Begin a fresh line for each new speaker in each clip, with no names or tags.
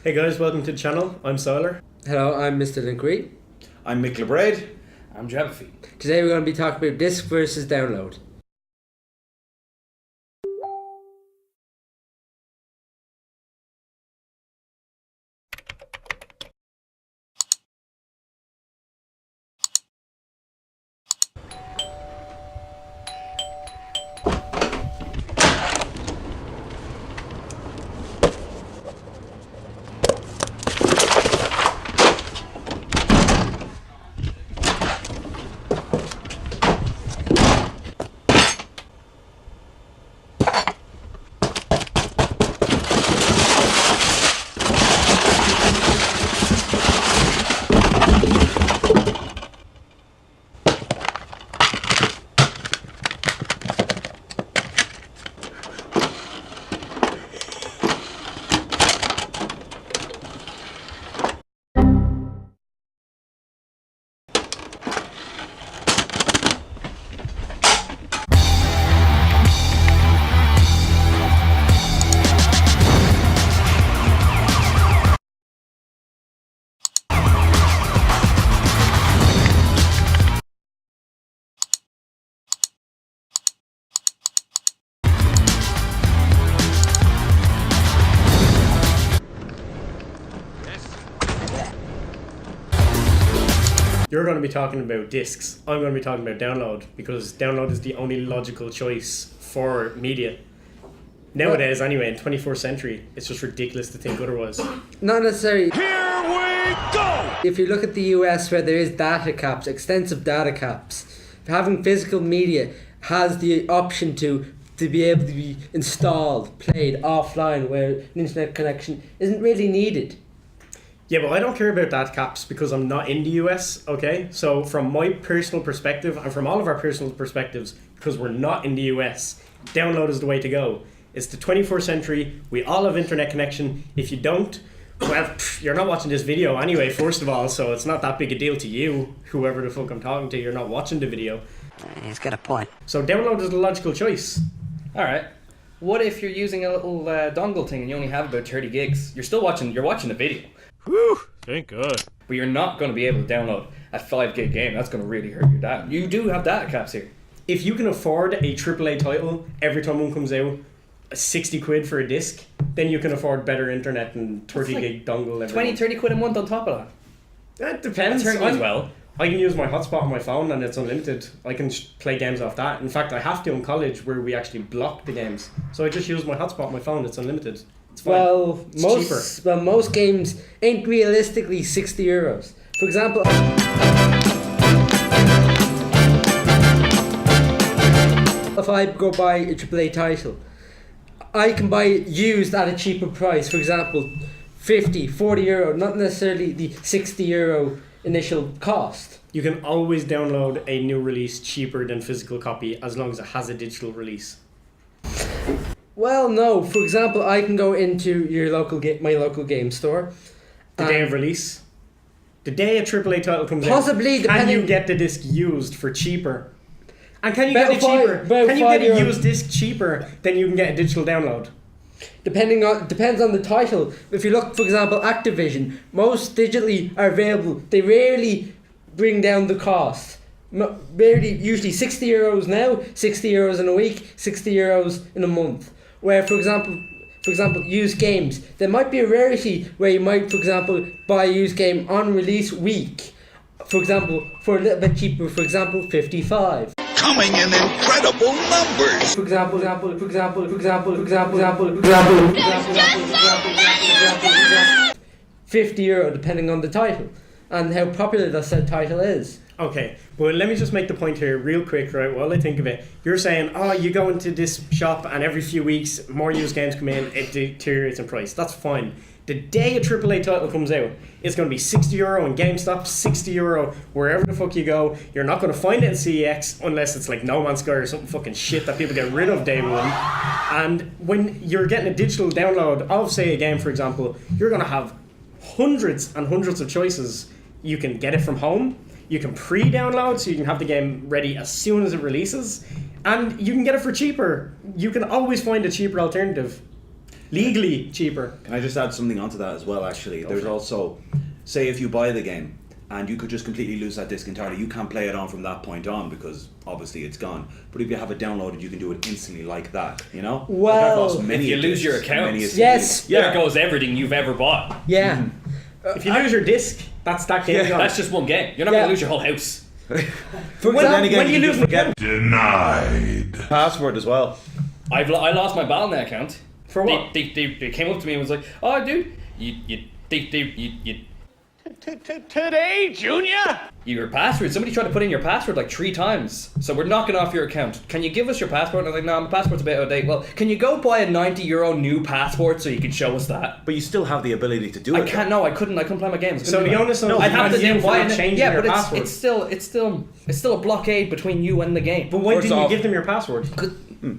Hey guys, welcome to the channel. I'm Siler.
Hello, I'm Mr. Linkreed.
I'm Mick LeBraid.
I'm Jabby.
Today we're going to be talking about disc versus download.
You're going to be talking about discs. I'm going to be talking about download because download is the only logical choice for media. Nowadays, anyway, in 24th century, it's just ridiculous to think otherwise.
Not necessarily.
Here we go!
If you look at the US where there is data caps, extensive data caps, having physical media has the option to be able to be installed, played offline where an internet connection isn't really needed.
Yeah, but I don't care about data caps because I'm not in the US, okay? So from my personal perspective, and from all of our personal perspectives, because we're not in the US, download is the way to go. It's the 24th century, we all have internet connection. If you don't, well, you're not watching this video anyway, first of all, so it's not that big a deal to you, whoever the fuck I'm talking to, you're not watching the video.
He's got a point.
So download is the logical choice.
Alright. What if you're using a little dongle thing and you only have about 30 gigs? You're watching the video.
Whew, thank God.
But you're not going to be able to download a 5 gig game. That's going to really hurt your data. You do have data caps here.
If you can afford a AAA title every time one comes out, 60 quid for a disc, then you can afford better internet and 30 gig dongle every
20,
month.
30 quid a month on top of that.
That depends.
That's as well.
I can use my hotspot on my phone and it's unlimited. I can play games off that. In fact, I have to in college where we actually block the games. So I just use my hotspot on my phone. It's unlimited. It's fine.
Well,
It's cheaper.
most games ain't realistically €60. For example, if I go buy a AAA title, I can buy it used at a cheaper price. For example, 50, 40 euro, not necessarily the 60 euro initial cost.
You can always download a new release cheaper than physical copy as long as it has a digital release.
Well, no. For example, I can go into your my local game store.
The day of release. The day a AAA title comes
Possibly,
out, can
depending-
you get the disc used for cheaper? And can you
About
get it cheaper?
about
Can you get a
€5
used disc cheaper than you can get a digital download?
Depends on the title. If you look, for example, Activision, most digitally are available. They rarely bring down the cost. Usually €60 now, €60 in a week, €60 in a month. Where, for example, used games, there might be a rarity where you might, for example, buy a used game on release week. For example, for a little bit cheaper. For example, 55.
Coming in incredible numbers.
For example, €50 depending on the title and how popular that said title is.
Okay, well, let me just make the point here real quick, right? While I think of it, you're saying, oh, you go into this shop and every few weeks more used games come in, it deteriorates in price. That's fine. The day a AAA title comes out, it's going to be €60 in GameStop, €60 wherever the fuck you go. You're not going to find it in CEX unless it's like No Man's Sky or something fucking shit that people get rid of day one. And when you're getting a digital download of, say, a game, for example, you're going to have hundreds and hundreds of choices. You can get it from home. You can pre-download, so you can have the game ready as soon as it releases. And you can get it for cheaper. You can always find a cheaper alternative. legally cheaper.
Can I just add something onto that as well? Actually, there's also, say if you buy the game and you could just completely lose that disc entirely, you can't play it on from that point on because obviously it's gone. But if you have it downloaded, you can do it instantly like that. You know?
Well,
Like I've lost many
if you lose
discs
your
and
account,
many a
yes.
CD.
there goes everything you've ever bought.
Yeah.
If you lose your disc, that's that game gone.
That's just one game. You're not
Yeah.
going to lose your whole house.
For
But then again,
when you
you
lose
can forget
Denied.
password as well.
I lost my Balnet account.
For what?
They came up to me and was like, "Oh, dude, you
Today, Junior?
your password. Somebody tried to put in your password like 3 times. So we're knocking off your account. Can you give us your passport?" And I'm like, "No, my passport's a bit out of date." "Well, can you go buy a €90 new passport so you can show us that?"
But you still have the ability to do it.
I can't. No, I couldn't play my games.
So the onus on
I'd have to
you
then
for
buy
not
it.
changing
Yeah,
your
but
password.
it's still a blockade between you and the game.
But why
First
didn't you
off-
give them your password?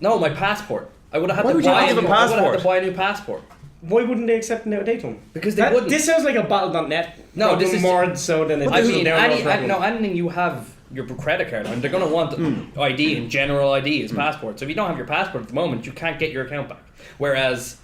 No, my passport. I would have had
Why
to
would you
buy
give
a
a
new- I would have had
passport?
to buy a new passport.
Why wouldn't they accept an out-of-date one?
Because they wouldn't.
This sounds like a battle.net.
No,
problem
this is-
more so than a
I
digital
mean,
download problem.
anything you have your credit card on, they're going to want ID and general ID as passport. So if you don't have your passport at the moment, you can't get your account back. Whereas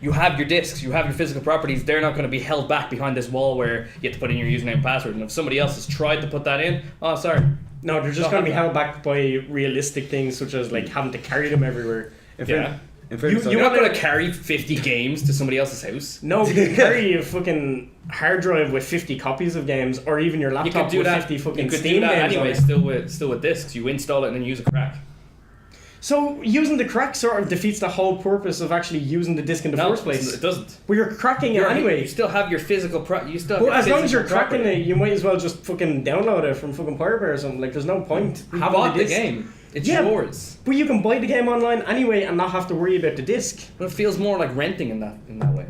you have your discs, you have your physical properties, they're not going to be held back behind this wall where you have to put in your username and password. And if somebody else has tried to put that in, oh, sorry.
No, they're just
Not
going to be
have
held back by realistic things such as like having to carry them everywhere.
Yeah.
In fairness,
You
You're not
wanna-
going to carry 50 games to somebody else's house.
No, you can carry a fucking hard drive with 50 copies of games, or even your
You
laptop
could do
with
that.
50 fucking
You could
Steam
do that
games. on
anyway.
it.
Still with discs. You install it and then use a crack.
So using the crack sort of defeats the whole purpose of actually using the disc in the
No,
first place.
it doesn't.
Well, you're cracking it anyway.
You still have your physical you still have
Well,
your
as long as
physical
you're cracking
property.
it, you might as well just fucking download it from fucking Pirate Bay or something. Like, there's no point
You
having
bought
the
the
disc.
game. It's
Yeah.
yours.
But you can buy the game online anyway and not have to worry about the disc.
But it feels more like renting in that way.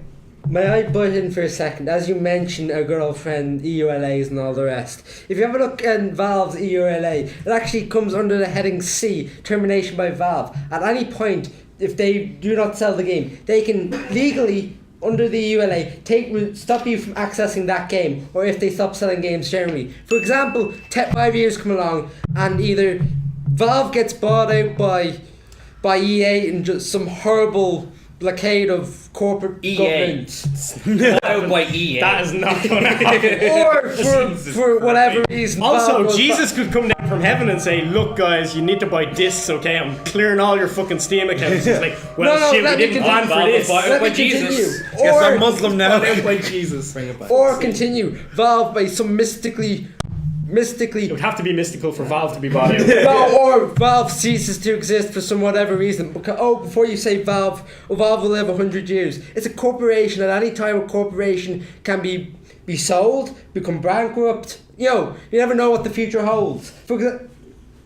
May I butt in for a second? As you mentioned, our girlfriend, EULAs and all the rest. If you have a look at Valve's EULA, it actually comes under the heading C, termination by Valve. At any point, if they do not sell the game, they can legally, under the EULA, stop you from accessing that game, or if they stop selling games generally. For example, 5 years come along, and either Valve gets bought out by EA in just some horrible blockade of corporate
EA.
government.
Out by EA.
That is not going to happen.
Or
Jesus
for whatever
Christ.
reason.
Also,
Valve goes
Jesus could come down from heaven and say, "Look, guys, you need to buy discs, okay? I'm clearing all your fucking Steam accounts." He's like, "Well,
No,
shit,
let
we
me
didn't plan
continue.
for this."
Valve
Let
by
me continue.
Jesus.
Guess I'm
Or,
Muslim now.
Out by Jesus. Bring it back.
or continue. Valve by some mystically.
It would have to be mystical for Valve to be bought out.
No, or Valve ceases to exist for some whatever reason. Because, before you say Valve, Valve will live 100 years. It's a corporation. At any time, a corporation can be sold, become bankrupt. You never know what the future holds.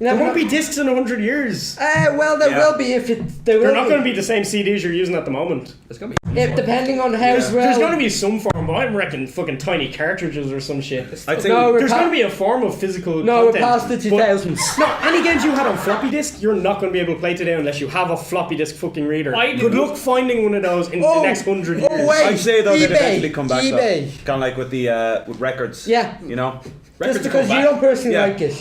There won't be discs in 100 years.
Well, there will be if it. There
They're
will
not going to be the same CDs you're using at the moment.
It's gonna be.
If, depending on how
There's going to
well.
be some form, but I'm reckoning fucking tiny cartridges or some shit.
I'd say
No, we're
There's
pa-
going to be a form of physical
No, we're
content.
past the
but-
2000s.
No, any games you had on floppy disk, you're not going to be able to play today unless you have a floppy disk fucking reader.
I
Good
do.
luck finding one of those in the next 100 years.
Oh, wait.
I'd say though they'd
eBay.
eventually come back.
eBay.
Kind of like with the with records.
Yeah.
You know.
Just
Records
because
come
you
back.
don't personally
Yeah.
like it.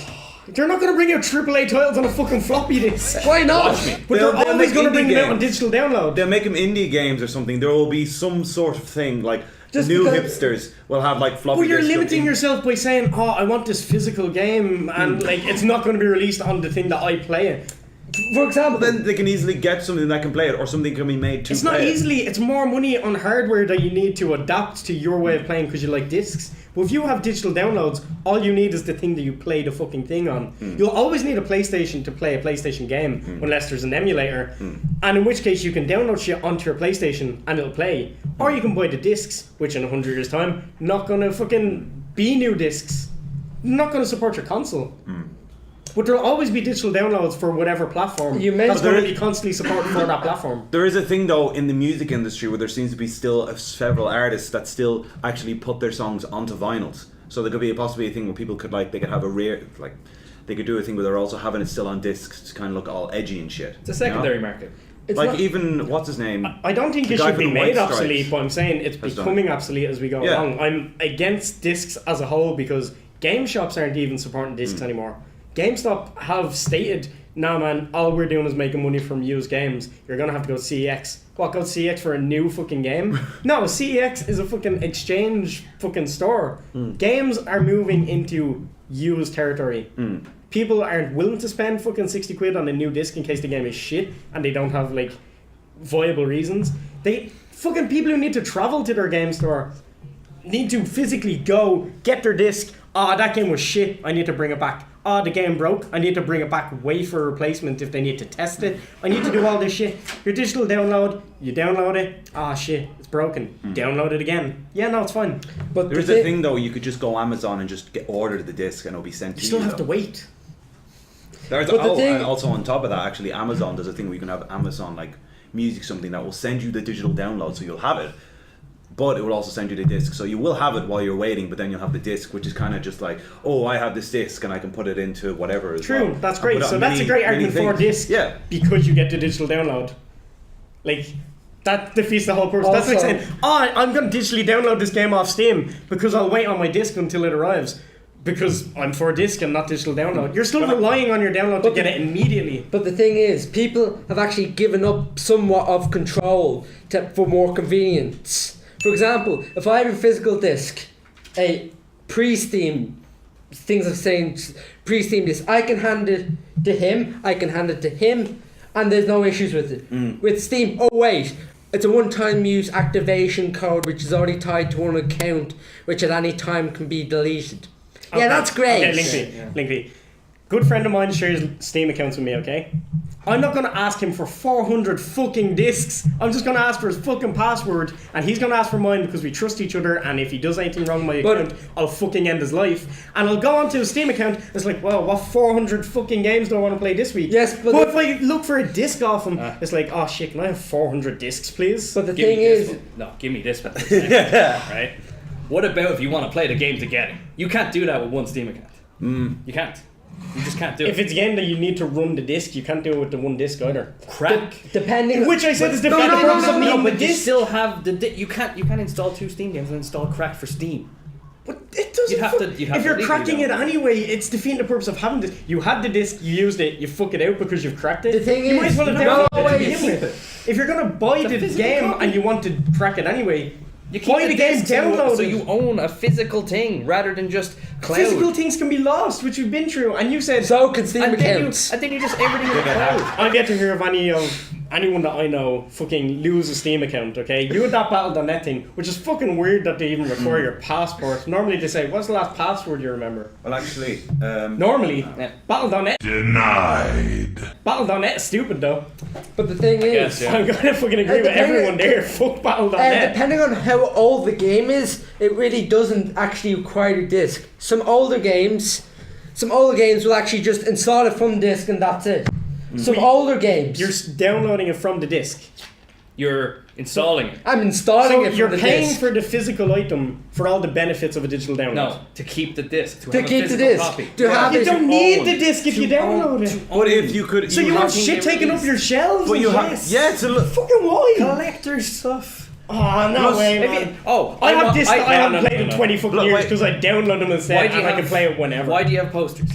They're not going to bring out AAA titles on a fucking floppy disk.
Why not?
But
They'll
they're always
make
going to
indie
bring them out on
games.
digital download.
They'll make them indie games or something. There will be some sort of thing like
Just
new
because-
hipsters will have like floppy.
Well, you're
disks
limiting
in-
yourself by saying, "Oh, I want this physical game," and like it's not going to be released on the thing that I play it.
For example,
Then they can easily get something that can play it, or something can be made to.
It's not
play it.
easily. It's more money on hardware that you need to adapt to your way of playing because you like discs. But if you have digital downloads, all you need is the thing that you play the fucking thing on. You'll always need a PlayStation to play a PlayStation game unless there's an emulator. And in which case you can download shit onto your PlayStation and it'll play. Or you can buy the discs, which in 100 years time not gonna fucking be new discs. Not gonna support your console. But there'll always be digital downloads for whatever platform.
You mentioned-
that's going to be constantly supported for that platform.
There is a thing though in the music industry where there seems to be still several artists that still actually put their songs onto vinyls. So there could be possibly a thing where people could they could have a they could do a thing where they're also having it still on discs to kind of look all edgy and shit.
It's a secondary market.
it's
Like
not-
even what's his name?
I don't think
The
it
guy
should
from
be
the
made
White
obsolete,
Stripes
but I'm saying it's
has done
becoming
it.
obsolete as we go
Yeah.
along. I'm against discs as a whole because game shops aren't even supporting discs anymore. GameStop have stated nah man, all we're doing is making money from used games. You're gonna have to go CEX. What, go CEX for a new fucking game? No, CEX is a fucking exchange fucking store. Games are moving into used territory. People aren't willing to spend fucking 60 quid on a new disc in case the game is shit and they don't have like viable reasons. They fucking people who need to travel to their game store need to physically go get their disc. That game was shit, I need to bring it back. The game broke, I need to bring it back, wait for a replacement if they need to test it. I need to do all this shit. Your digital download, you download it, shit, it's broken. Download it again. Yeah, no, it's fine.
But
There's a thing though, you could just go Amazon and just order the disc and it'll be sent to you.
You still have to wait.
And also on top of that, actually, Amazon does a thing where you can have Amazon like music, something that will send you the digital download, so you'll have it. But it will also send you the disc, so you will have it while you're waiting. But then you'll have the disc, which is kind of just like, I have this disc and I can put it into whatever.
True, that's great. So that's a great argument for disc.
Yeah,
because you get the digital download. Like that defeats the whole purpose. That's like saying, I'm going to digitally download this game off Steam because I'll wait on my disc until it arrives. Because I'm for disc and not digital download. You're still relying on your download to get it immediately.
But the thing is, people have actually given up somewhat of control for more convenience. For example, if I have a physical disc, a pre-Steam, things are saying pre-Steam disc, I can hand it to him, and there's no issues with it. With Steam, wait, it's a one-time use activation code which is already tied to one account, which at any time can be deleted. Okay. Yeah, that's great.
Okay, Linky. Good friend of mine shares Steam accounts with me, okay? I'm not going to ask him for 400 fucking discs. I'm just going to ask for his fucking password, and he's going to ask for mine because we trust each other, and if he does anything wrong with my account, I'll fucking end his life. And I'll go onto his Steam account, it's like, well, what 400 fucking games do I want to play this week?
Yes, but
if I look for a disc off him, it's like, shit, can I have 400 discs, please?
But the thing is...
give me this one. Right? What about if you want to play the game together? You can't do that with one Steam account. You can't. You just can't do it.
If it's a game that you need to run the disc, you can't do it with the one disc either.
Crack.
Depending.
Which I said is defeating the purpose of needing the
but
disc.
you still have the you can't install 2 Steam games and install Crack for Steam.
But it doesn't. If you're cracking it anyway, it's defeating the purpose of having this. You had the disc, you used it, you fuck it out because you've cracked it.
The thing
you might as well have downloaded it to begin with. If you're gonna buy the game
copy.
and you want to crack it anyway,
you
buy the game, download
so
it.
you own a physical thing rather than just cloud.
Physical things can be lost, which we've been through, and you said
so can Steam
and
accounts.
Then you just everything in the cloud.
I've yet to hear of anyone that I know fucking lose a Steam account, okay? You had that Battle.net thing, which is fucking weird that they even require your passport. Normally they say, what's the last password you remember?
Well, actually,
Normally, Battle.net.
Denied.
Battle.net is stupid though.
But the thing is,
I'm gonna fucking agree with everyone there. Fuck Battle.net.
depending on how old the game is, it really doesn't actually require a disc. Some older games will actually just install it from disc and that's it. Some older games.
You're downloading it from the disc.
You're installing it.
I'm installing
So
it from
you're
the
paying
disc.
for the physical item for all the benefits of a digital download.
No, to keep the disc. To
To
have a
keep the
physical
disc.
copy.
To have
You
it.
don't need the disc if you download it.
but if you could,
So you have
have-
shit taking up your shelves.
But you
and
have,
shit.
yeah, it's a look.
Fucking why?
Collector's stuff.
Oh no way, man. I have discs that I haven't played in 20 fucking
Look,
years
wait.
because I download them instead and I can play it whenever.
Why do you have posters?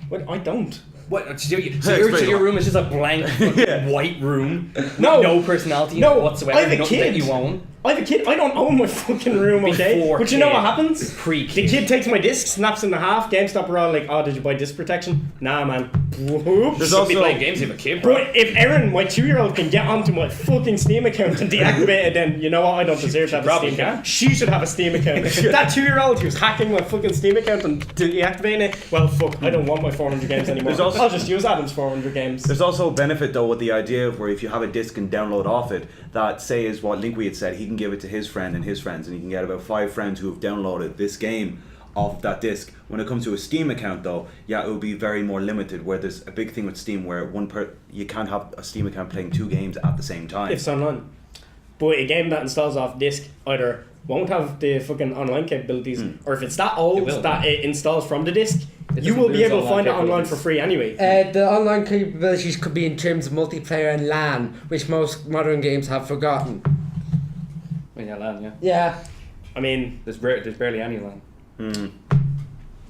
What? I don't.
What? So
Explain
your
why.
room is just a blank fucking white room.
No.
No personality
No,
whatsoever.
I have a
nothing
kid.
that you own.
I have a kid. I don't own my fucking room, okay?
Before
But you know
kid.
what happens?
Pre-kid.
The kid takes my disc, snaps in half. GameStop are all like, "Oh, did you buy disc protection?" Nah, man. Whoops.
There's
Should be
also-
playing games if you have a kid, bro.
But if Erin, my 2-year-old, can get onto my fucking Steam account and deactivate it, then you know what? I don't deserve to have a
probably
Steam
can.
account. She should have a Steam account. That 2-year-old who's hacking my fucking Steam account and deactivating it, well, fuck, I don't want my 400 games anymore.
There's also-
I'll just use Adam's 400 games.
There's also a benefit though with the idea of where if you have a disc and download off it, that say is what Linky had said, he can give it to his friend and his friends, and he can get about 5 friends who have downloaded this game off of that disc. When it comes to a Steam account though, yeah, it will be very more limited, where there's a big thing with Steam where you can't have a Steam account playing 2 games at the same time.
If it's online. But a game that installs off disc either won't have the fucking online capabilities, or if it's that old
will.
that it installs from the disc, you
doesn't
will be
lose
able to
online
find it online
capabilities.
for free anyway.
The online capabilities could be in terms of multiplayer and LAN, which most modern games have forgotten.
Yeah, LAN, yeah.
Yeah.
I mean,
There's barely any LAN.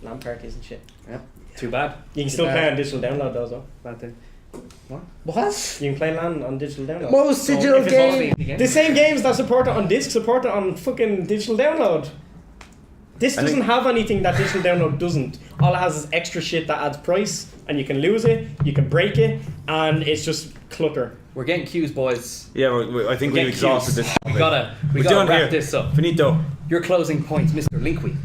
LAN parties and shit.
Yeah. Too bad.
You can still play on digital download those though.
Bad thing.
What?
You can play LAN on digital download.
Most
So
digital
if it's all
games.
the same games that support it on disc support it on fucking digital download. This doesn't have anything that digital download doesn't. All it has is extra shit that adds price, and you can lose it, you can break it, and it's just clutter.
We're getting cues, boys.
Yeah, I think we've exhausted this.
We gotta
We're
wrap
done here.
this up.
Finito.
Your closing points, Mr. Linkwee.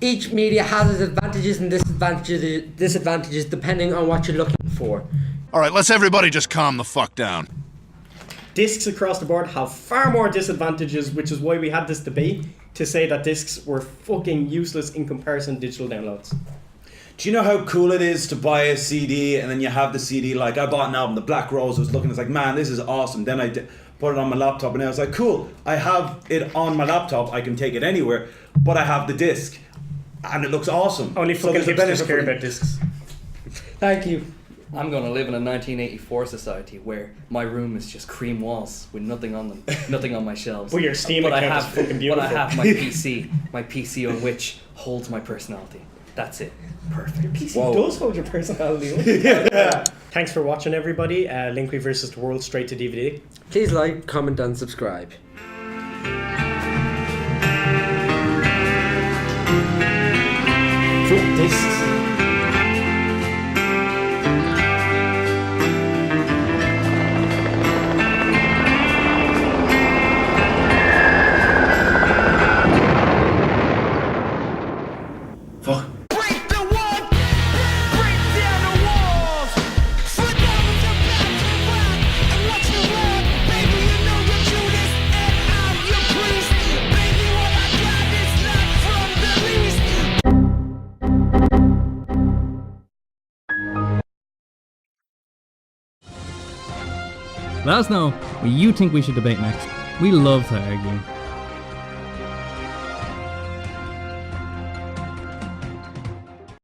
Each media has its advantages and disadvantages depending on what you're looking for.
All right, let's everybody just calm the fuck down.
Discs across the board have far more disadvantages, which is why we had this debate to say that discs were fucking useless in comparison to digital downloads.
Do you know how cool it is to buy a CD and then you have the CD? Like, I bought an album, The Black Rose. I was looking, it's like, man, this is awesome. Then I put it on my laptop and I was like, cool, I have it on my laptop. I can take it anywhere, but I have the disc and it looks awesome.
Only fucking
there's a
hipsters
benefit
care
for-
about discs.
Thank you.
I'm gonna live in a 1984 society where my room is just cream walls with nothing on them, nothing on my shelves.
Well, your Steam
But I
account is
have,
fucking beautiful.
But I have my PC on which holds my personality. That's it. Perfect.
PC
Whoa.
does hold your personality. Thanks for watching, everybody. Linkwee versus the World straight to DVD.
Please like, comment, and subscribe.
Fuck discs.
Fuck.
Break the wall, break down the walls. Foot down with your back to the ground and watch you run. Baby, you know you're Judas and I'm your priest. Baby, what I got is not from the least.
Let us know what you think we should debate next. We love to argue.